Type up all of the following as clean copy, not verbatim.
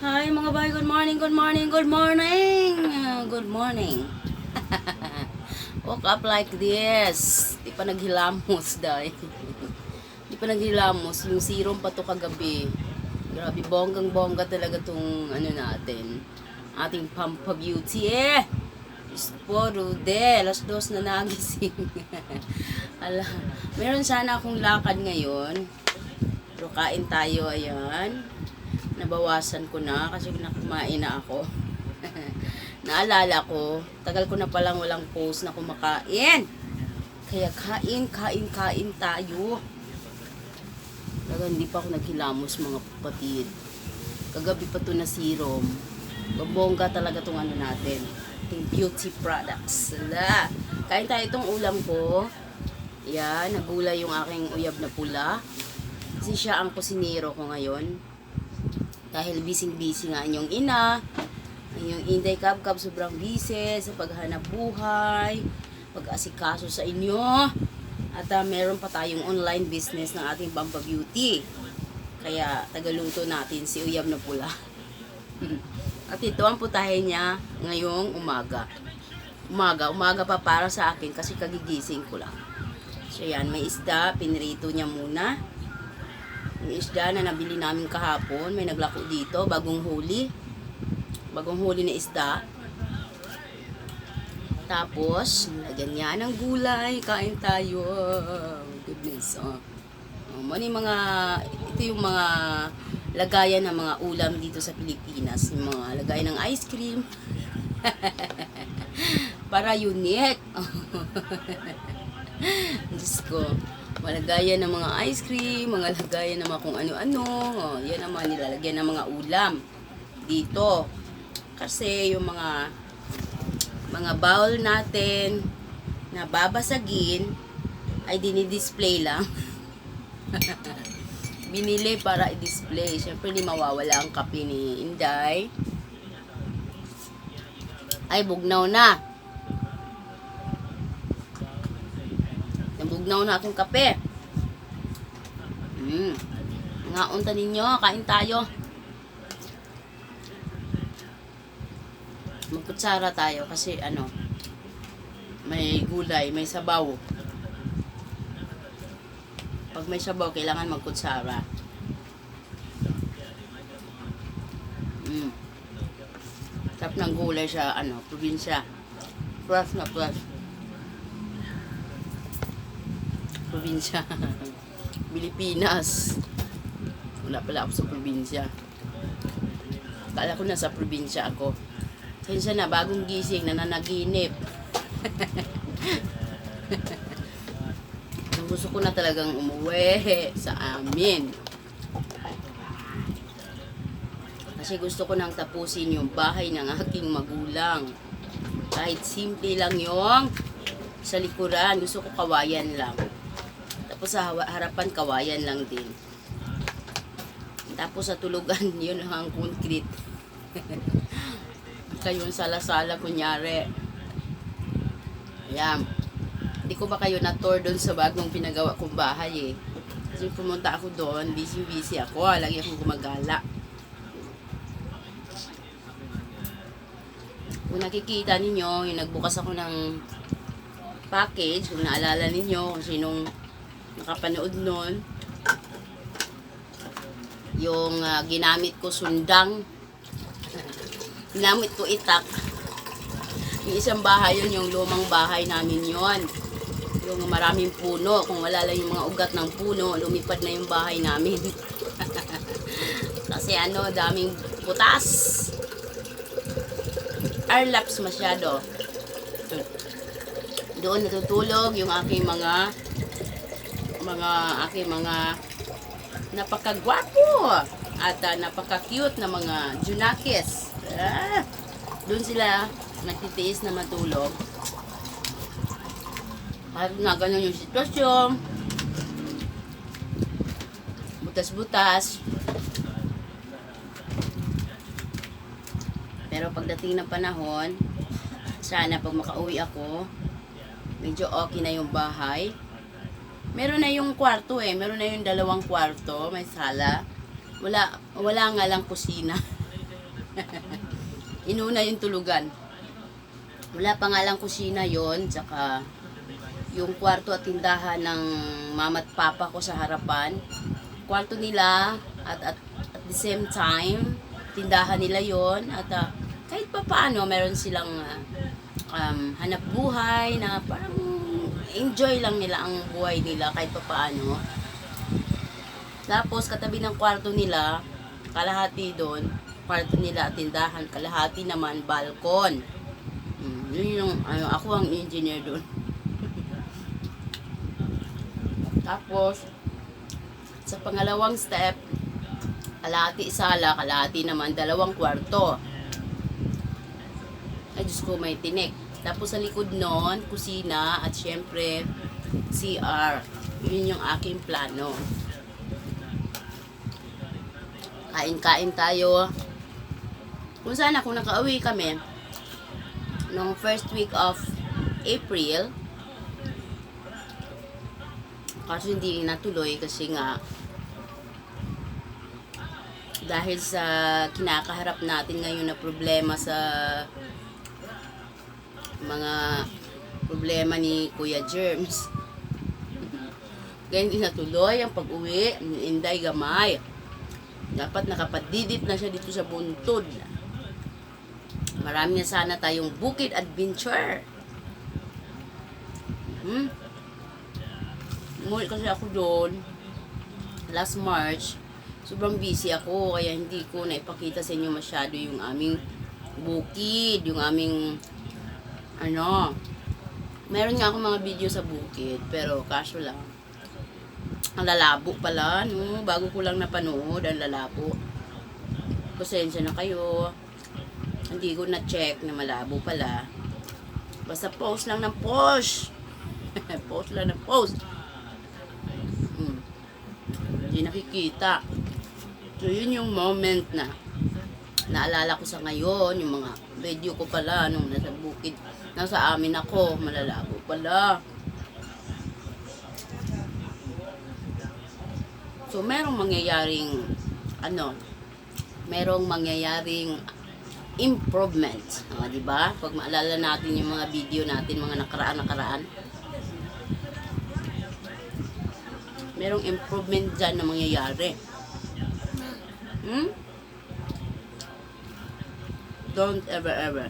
Hi mga bay, good morning, good morning, good morning. Good morning. Woke up like this. Di pa naghilamos dahil. Di pa naghilamos. Yung serum pa to kagabi. Grabe, bonggang-bongga talaga tong ano natin. Ating Pampa Beauty Puro de, alas 2 na nagising. Ala, meron sana akong lakad ngayon. Pero kain tayo, ayan. Nabawasan ko na kasi kumain na ako. Naalala ko, tagal ko na palang walang post na kumakain. Kaya kain tayo. Talaga hindi pa ako naghilamos mga kapatid. Kagabi pa to na serum. Bongga talaga tong ano natin. Ating beauty products. Ala. Kain tayo itong ulam ko. Yan, nagulay yung aking uyab na pula. Kasi siya ang kusinero ko ngayon. Dahil busy nga inyong ina, inyong Inday Kabkab, sobrang busy sa paghanap buhay, pag-asikaso sa inyo. At meron pa tayong online business ng ating Pampa Beauty. Kaya tagaluto natin si uyab na pula. At ito ang putahe niya ngayong umaga. Umaga pa para sa akin kasi kagigising ko lang. So yan, may isda, pinrito niya muna. Yung isda na nabili namin kahapon, may naglako dito, bagong huli na isda. Tapos, lagyan niya ng gulay, kain tayo. Goodness, ito yung mga lagayan ng mga ulam dito sa Pilipinas. Yung mga lagayan ng ice cream. Para unique. Diyos ko. Malagayan ng mga ice cream, mga lagayan ng mga kung ano-ano. Yan ang mga nilalagyan ng mga ulam dito. Kasi yung mga bowl natin na babasagin ay dinidisplay lang. Binili para i-display. Siyempre hindi mawawala ang kape ni Inday. Ay, bugnaw na. Nabugnaw na akong kape. Ngaunta ninyo, kain tayo. Magkutsara tayo kasi may gulay, may sabaw. Pag may sabaw, kailangan magkutsara. Sarap ng gulay sa probinsya. Fresh na fresh. Probinsya. Pilipinas. Wala pala ako sa probinsya. Kala ko nasa probinsya ako. Kaya na, bagong gising, nananaginip. Gusto ko na talagang umuwi sa amin. Kasi gusto ko nang tapusin yung bahay ng aking magulang. Kahit simple lang yung sa likuran, gusto ko kawayan lang. Tapos sa harapan, kawayan lang din. Tapos sa tulugan, yun ang concrete. Kayo sala-sala, kunyari. Ayan. Hindi ko ba kayo na-tour doon sa bagong pinagawa kong bahay Kasi pumunta ako doon, busy ako. Lagi akong gumagala. Kung nakikita ninyo, yung nagbukas ako ng package, kung naalala ninyo, kung sinong nakapanood nun, yung ginamit ko sundang, ginamit ko itak. Yung isang bahay yun, yung lumang bahay namin yon, yung maraming puno. Kung wala lang yung mga ugat ng puno, lumipad na yung bahay namin. Kasi daming butas. Airlaps masyado. Doon natutulog yung aking mga napakagwapo at napaka-cute na mga junakis. Doon sila nagtitiis na matulog. At nga ganun yung sitwasyon. Butas-butas. Pero pagdating ng panahon, sana pag makauwi ako, medyo okay na yung bahay. Meron na yung kwarto meron na yung 2 kwarto, may sala. Wala nga lang kusina. Inuna yung tulugan. Wala pa nga lang kusina yon, tsaka yung kwarto at tindahan ng mama at papa ko sa harapan. Kwarto nila at the same time, tindahan nila yon at kahit pa paano meron silang hanap buhay na parang enjoy lang nila ang buhay nila kahit pa paano. Tapos katabi ng kwarto nila, kalahati doon, kwarto nila at tindahan, kalahati naman balkon. Yun yung ako ang engineer doon. Tapos sa pangalawang step, kalahati sala, kalahati naman dalawang kwarto. Ay Diyos ko, may tinik. Tapos sa likod nun, kusina at syempre CR. Yun yung aking plano. Kain-kain tayo. Kung sana kung nakauwi kami noong first week of April, kasi hindi natuloy kasi nga dahil sa kinakaharap natin ngayon na problema sa mga problema ni Kuya Germs. Kaya hindi natuloy ang pag-uwi ni Inday Gamay. Dapat nakapadidit na siya dito sa buntod. Marami na sana tayong bukid adventure. Umuwi kasi ako doon last March. Sobrang busy ako kaya hindi ko naipakita sa inyo masyado yung aming bukid, yung aming meron nga akong mga video sa bukid pero kaso lang ang lalabo pala, no? Bago ko lang napanood ang lalabo. Pasensya na kayo, hindi ko na check na malabo pala. Basta post lang ng post. Post lang ng post. Hindi nakikita. So yun yung moment na naalala ko sa ngayon, yung mga video ko pala nung nasa bukid, nasa amin ako, malalabo pala. So merong mangyayaring merong mangyayaring improvement, di ba? Pag maalala natin yung mga video natin, mga nakaraan, merong improvement dyan na mangyayari. Don't ever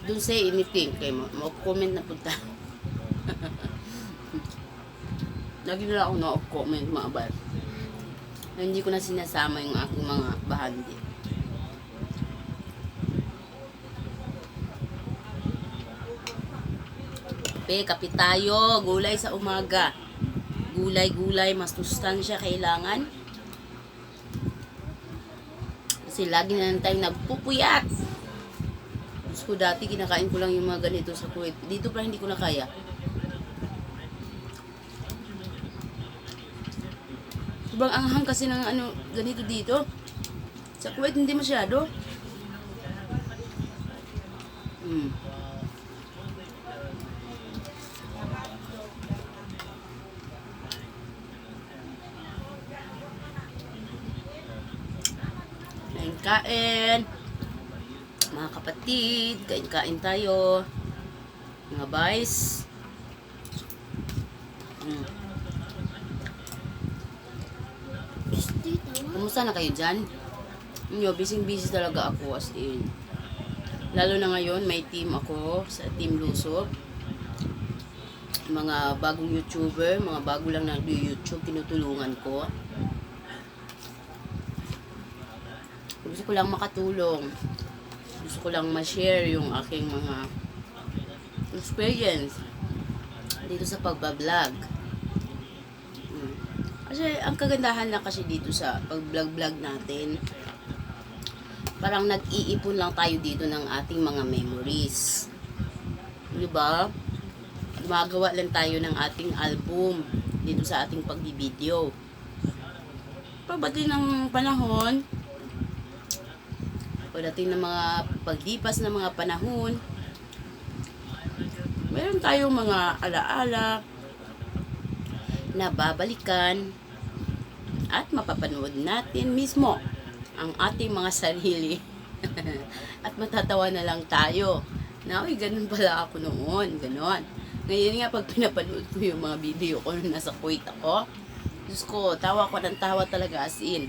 don't say anything kay mo comment na punta. Lagi na ako na-comment mga bar. Hindi ko na sinasama yung aking mga bahandi. Kape tayo. Gulay sa umaga. Gulay, mas sustansya kailangan. Kasi lagi na lang tayong nagpupuyat. Gusto ko dati, kinakain ko lang yung mga ganito sa Kuwait. Dito pa hindi ko na kaya. Sobrang anghang kasi ng ganito dito. Sa Kuwait hindi masyado. Kain. Mga kapatid, kain tayo. Mga boys. Kumusta na kayo dyan? Busy talaga ako as in. Lalo na ngayon, may team ako sa Team Lusob. Mga bagong YouTuber, mga bago lang na YouTube, tinutulungan ko. Gusto ko lang makatulong. Gusto ko lang ma-share yung aking mga experience dito sa pagbablog. Kasi ang kagandahan lang kasi dito sa pag-vlog natin, parang nag-iipon lang tayo dito ng ating mga memories. Diba? Gumagawa lang tayo ng ating album dito sa ating pagbibideo. Pagdating ng panahon, pagdating ng mga paglipas ng mga panahon, meron tayong mga alaala na babalikan at mapapanood natin mismo ang ating mga sarili. At matatawa na lang tayo. Na, uy, ganun pala ako noon. Ganon. Ngayon nga, pag pinapanood ko yung mga video ko nung nasa Kuwait ako, Diyos ko, tawa ko ng tawa talaga as in.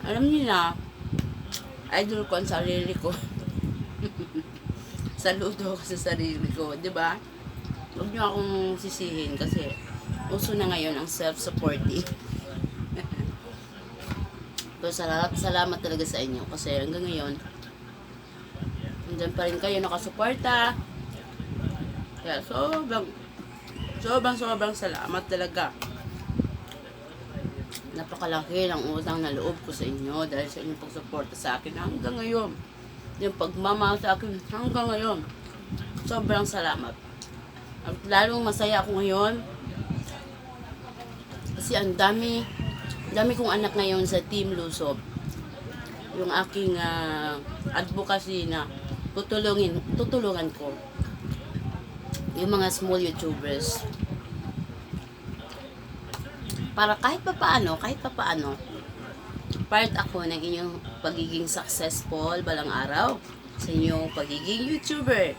Alam niyo na, idol ko ang sarili ko. Saludo ako sa sarili ko, di ba? Huwag niyo akong sisihin kasi uso na ngayon ang self-supporting. So, salamat talaga sa inyo kasi hanggang ngayon nandiyan pa rin kayo nakasuporta. Kaya sobrang salamat talaga. Napakalaki ng utang na loob ko sa inyo dahil sa inyong pagsuporta sa akin hanggang ngayon. Yung pagmamahal sa akin hanggang ngayon. Sobrang salamat. At lalong masaya ako ngayon kasi ang dami kong anak ngayon sa Team Lusob. Yung aking advocacy na tutulungan ko yung mga small YouTubers para kahit papaano part ako ng inyong pagiging successful balang araw sa inyong pagiging YouTuber.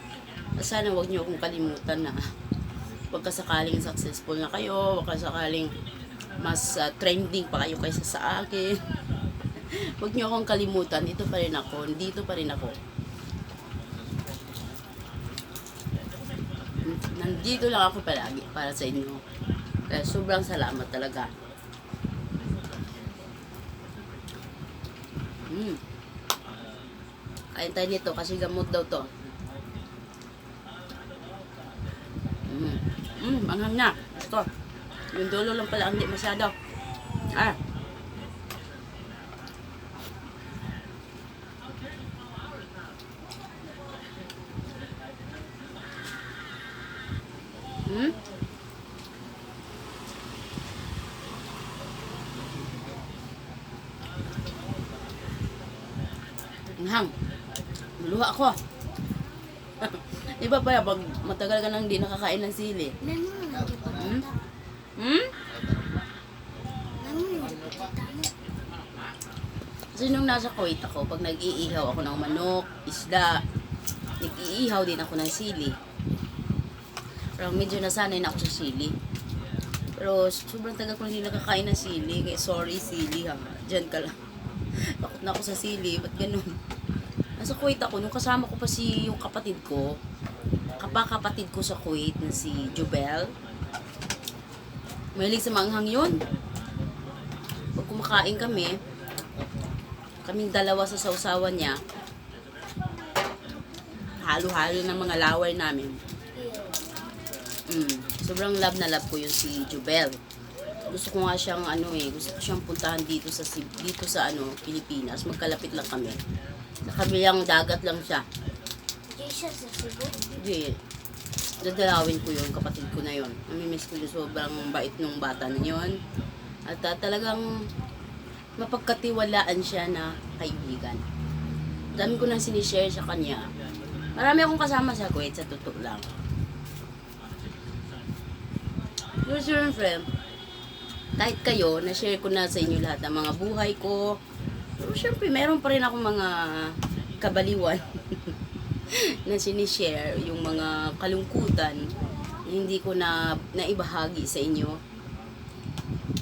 Sana wag niyo akong kalimutan na wag sakaling successful na kayo, wag sakaling mas trending pa kayo kaysa sa akin. Huwag niyo akong kalimutan, dito pa rin ako. Nandito lang ako palagi para sa inyo. Kaya sobrang salamat talaga. Kain tayo nito kasi gamot daw to. Manghang na. Ito. Yung dulo lang pala, hindi masyado. Manghang. Luha ako. Di ba pala, pag matagal ka nang hindi nakakain ng sili? Kasi nung nasa Kuwait ako, pag nag-iihaw ako ng manok, isda, nag-iihaw din ako ng sili. Pero medyo nasanay na ako sa sili. Pero sobrang tagal ko hindi nakakain ng sili. Kaya sorry sili ha, dyan ka lang. Takot na ako sa sili, ba't ganun? Nasa Kuwait ako, nung kasama ko pa yung kapatid ko, kapatid ko sa Kuwait na si Jubel. Mahilig sa manghang yun. Pag kumakain kaming dalawa sa sausawan niya, halo-halo ng mga laway namin. Sobrang love na love ko yun si Jubel. Gusto ko nga siyang gusto ko siyang puntahan dito sa Pilipinas. Magkalapit lang kami. Sa kabilang dagat lang siya. Hindi siya sa Cebu? Hindi. Dadalawin ko yun, kapatid ko na yun. Namimiss ko yun, sobrang bait nung bata na yun. At talagang mapagkatiwalaan siya na kaibigan. Dami ko nang sinishare sa kanya. Marami akong kasama sa Kuwait, sa totoo lang. Pero siyempre, kahit kayo, na-share ko na sa inyo lahat ng mga buhay ko. Pero siyempre, meron pa rin akong mga kabaliwan na sinishare, yung mga kalungkutan na hindi ko na naibahagi sa inyo.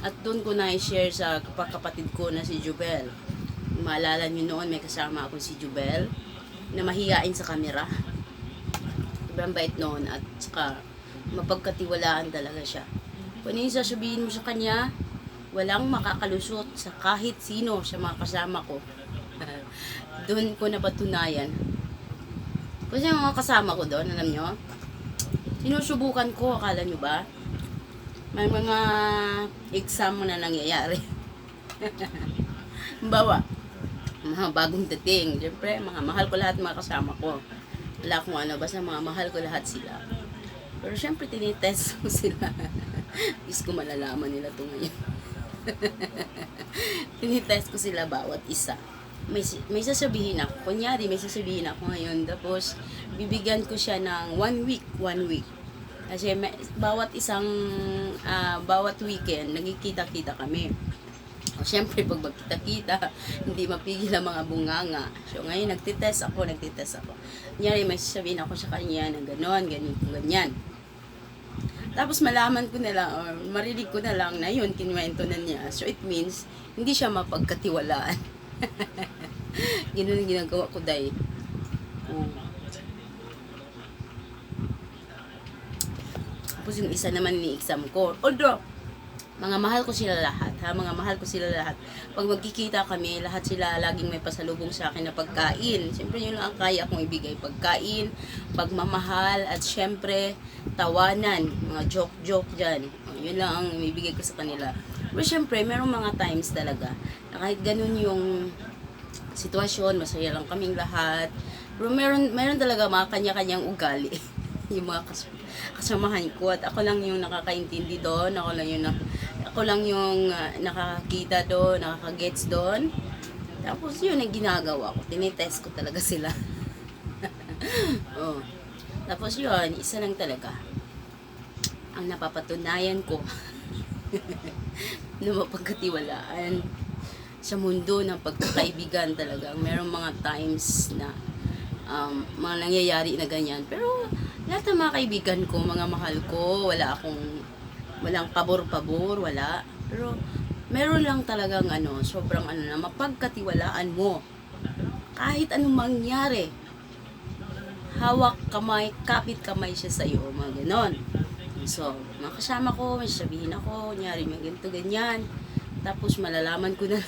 At doon ko na-share sa kapatid ko na si Jubel. Maalala niyo noon, may kasama ako si Jubel na mahihain sa kamera. Sobrang bait noon at saka mapagkatiwalaan talaga siya. Kung ano yung sasabihin mo sa kanya, walang makakalusot sa kahit sino sa mga kasama ko. Doon ko napatunayan. Kasi yung mga kasama ko doon, alam nyo, sinusubukan ko, akala nyo ba? May mga exam na nangyayari. Bawa, mga bagong dating. Siyempre, mga mahal ko lahat mga kasama ko. Wala akong basta mga mahal ko lahat sila. Pero siyempre, tinitest ko sila. Is ko malalaman nila ito ngayon. Tinitest ko sila bawat isa. May sasabihin ako. Kunyari, may sasabihin ako ngayon. Tapos, bibigyan ko siya ng 1 week. Kasi bawat weekend, nagkikita-kita kami. O, syempre, pag magkita-kita, hindi mapigil ang mga bunganga. So, ngayon, nagtitest ako. Kunyari, may sasabihin ako sa kanya na gano'n, ganito, ganyan. Tapos, malaman ko na lang, or marinig ko na lang na yun, kinuwento na niya. So, it means, hindi siya mapagkatiwalaan. Ganun ang ginagawa ko, day. Tapos, yung isa naman ni-exam ko. Although, mga mahal ko sila lahat, ha? Mga mahal ko sila lahat. Pag magkikita kami, lahat sila laging may pasalubong sa akin na pagkain. Siyempre, yun lang ang kaya kong ibigay. Pagkain, pagmamahal, at siyempre, tawanan. Mga joke-joke dyan. Yun lang ang ibigay ko sa kanila. Pero siyempre, merong mga times talaga na kahit ganun yung sitwasyon, masaya lang kaming lahat. Pero meron talaga mga kanya-kanyang ugali. Yung mga kasamahan ko. At ako lang yung nakakaintindi doon. Ako lang yung nakakakita doon, nakakagets doon. Tapos yun ang ginagawa ko. Tinitest ko talaga sila. Oh. Tapos yun, isa lang talaga ang napapatunayan ko na mapagkatiwalaan sa mundo ng pagkakaibigan talaga. Merong mga times na mga nangyayari na ganyan. Pero lahat ng mga kaibigan ko, mga mahal ko, walang pabor-pabor, wala. Pero meron lang talagang sobrang na mapagkatiwalaan mo. Kahit anong mangyari, hawak kamay, kapit kamay siya sa'yo, mga ganon. So, mga kasama ko, may sabihin ako, nyari may ganito, ganyan. Tapos malalaman ko na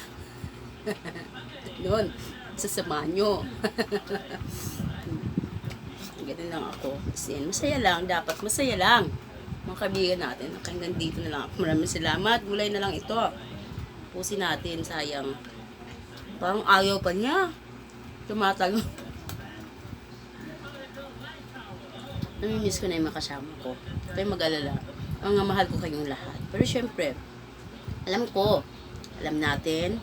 noon, sasama nyo. Ganun lang ako. Kasi masaya lang, dapat masaya lang. Mga kaibigan natin, hanggang dito na lang ako. Maraming salamat. Gulay na lang ito. Pusin natin, sayang. Parang ayaw pa niya. Tumatalo. Namimiss ko na yung mga kasama ko. Kaya mag-alala. Mga mahal ko kayong lahat. Pero syempre, alam natin,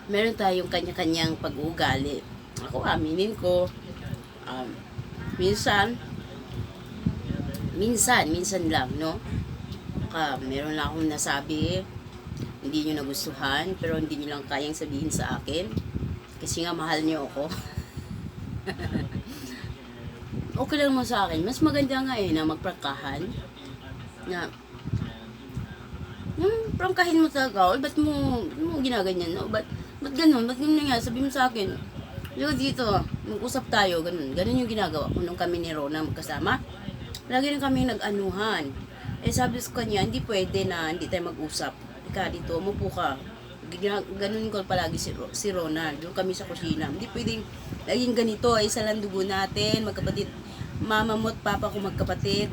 meron tayong kanya-kanyang pag-uugali. Ako, aminin ko, minsan lang, no? Meron lang akong nasabi, hindi nyo nagustuhan, pero hindi nyo lang kayang sabihin sa akin. Kasi nga, mahal nyo ako. Okay lang mo sa akin. Mas maganda nga na magprangkahan. Na, prangkahin mo talaga. Ba't mo ginaganyan, no? Ba't ganun? Ba't ganun nga? Sabi mo sa akin, dito, mag-usap tayo, ganun. Ganun yung ginagawa ko nung kami ni Rona magkasama. Lagi rin kami nag-anuhan. Sabi ko kanya, hindi pwede na hindi tayo mag-usap. Ika dito, umupo ka. Ganun ko palagi si Rona. Doon kami sa kusina. Hindi pwedeng laging ganito. Isa lang dugo natin, magkapatid. Mama mo at papa ko magkapatid.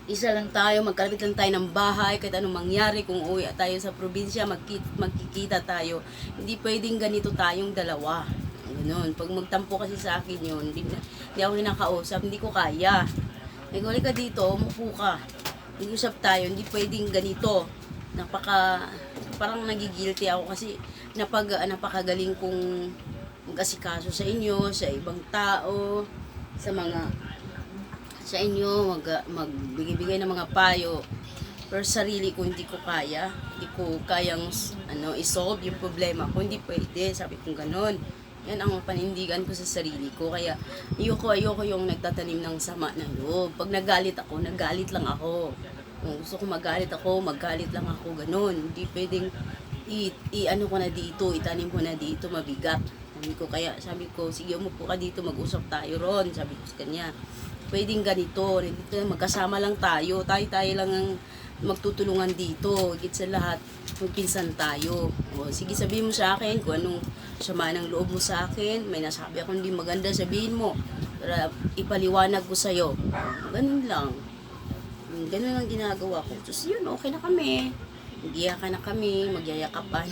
Isa lang tayo, magkalapit lang tayo ng bahay. Kahit anong mangyari, kung uwi tayo sa probinsya, magkikita tayo. Hindi pwedeng ganito tayong dalawa. Ganun. Pag magtampo kasi sa akin yun, hindi ako kinakausap, hindi ko kaya. Naguli ka dito, umupo ka. Nag-usap tayo, hindi pwedeng ganito. Parang nagigilty ako kasi napakagaling kong mag-asikaso sa inyo, sa ibang tao, sa inyo, magbigay-bigay ng mga payo. Pero sarili ko, hindi ko kaya. Hindi ko kayang isolve yung problema ko. Hindi pwede, sabi kong ganon. Yan ang panindigan ko sa sarili ko. Kaya ayoko yung nagtatanim ng sama ng loob. Pag nagalit ako, nagalit lang ako. Kung gusto ko magalit lang ako, ganon. Hindi pwedeng ko na dito, itanim ko na dito, mabigat. Sabi ko, sige, umupo ka dito, mag-usap tayo ron. Sabi ko sa kanya, pwedeng ganito, magkasama lang tayo lang ang magtutulungan dito, higit sa lahat, magpinsan tayo. O, sige, sabihin mo sa akin kung anong sama ng loob mo sa akin, may nasabi akong hindi maganda, sabihin mo, para ipaliwanag ko sa'yo. Ganun lang. Ganun ang ginagawa ko. Tapos yun, okay na kami. Magiyakan na kami, magyayakapan.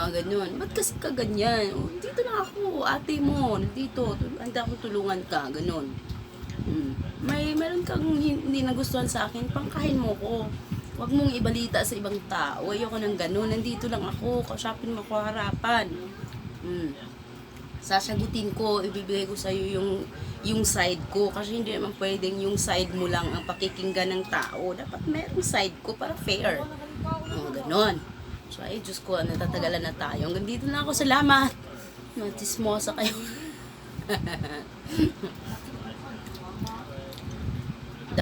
Ganun. Ba't kasi ka ganyan? Dito na ako, ate mo, dito, handa akong tulungan ka, ganun. Meron kang hindi nagustuhan sa akin, pangkahin mo ko. Huwag mong ibalita sa ibang tao. Ayoko ng ganun. Nandito lang ako, kausapin mo ko harapan. Sasagutin ko, ibibigay ko sa'yo yung side ko. Kasi hindi naman pwedeng yung side mo lang ang pakikinggan ng tao. Dapat merong side ko para fair. O, ganon. So, ay, Diyos ko, natatagalan na tayo. Hanggang dito na ako. Salamat. Matismosa kayo.